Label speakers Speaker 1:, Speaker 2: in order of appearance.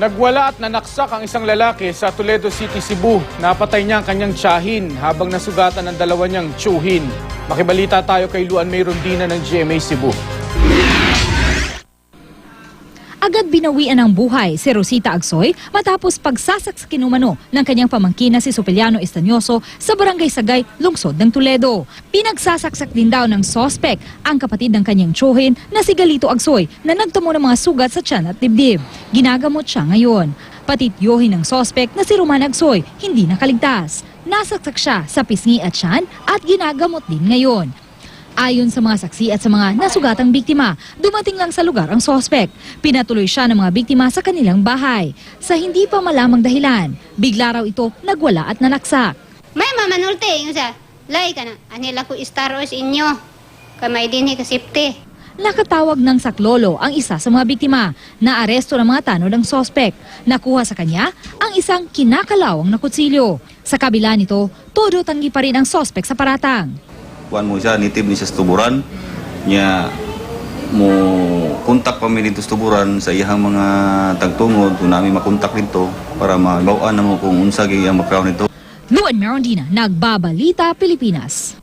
Speaker 1: Nagwala at nanaksak ang isang lalaki sa Toledo City, Cebu. Napatay niya ang kanyang tiyahin habang nasugatan ang dalawa niyang tiyuhin. Makibalita tayo kay Luan May Rondina ng GMA Cebu.
Speaker 2: Agad binawian ng buhay si Rosita Agsoy matapos pagsasaksakin umano ng kanyang pamangkin na si Supiliano Estanyoso sa Barangay Sagay, lungsod ng Toledo. Pinagsasaksak din daw ng sospek ang kapatid ng kanyang tiyuhin na si Galito Agsoy na nagtamo ng mga sugat sa tiyan at dibdib. Ginagamot siya ngayon. Pati tiyuhin ng sospek na si Roman Agsoy hindi nakaligtas. Nasaksak siya sa pisngi at tiyan at ginagamot din ngayon. Ayon sa mga saksi at sa mga nasugatang biktima, dumating lang sa lugar ang sospek. Pinatuloy siya ng mga biktima sa kanilang bahay. Sa hindi pa malamang dahilan, bigla raw ito nagwala at nanaksak.
Speaker 3: May mamanulte, yung sa, lay ka na, anila ko istaros inyo, kamay din kasipte.
Speaker 2: Nakatawag ng saklolo ang isa sa mga biktima na aresto ng mga tanod ng sospek. Nakuha sa kanya ang isang kinakalawang na kutsilyo. Sa kabila nito, todo tanggi pa rin ang sospek sa paratang.
Speaker 4: Kuan mo siya, nitib ni siya sa tuburan. Niya, mo kontak pa mi dito sa tuburan sa iyang mga tagtungod. Kung namin makontak dito para mabawaan na mo kung unsa ang background nito.
Speaker 2: Luan May Rondina, Nagbabalita, Pilipinas.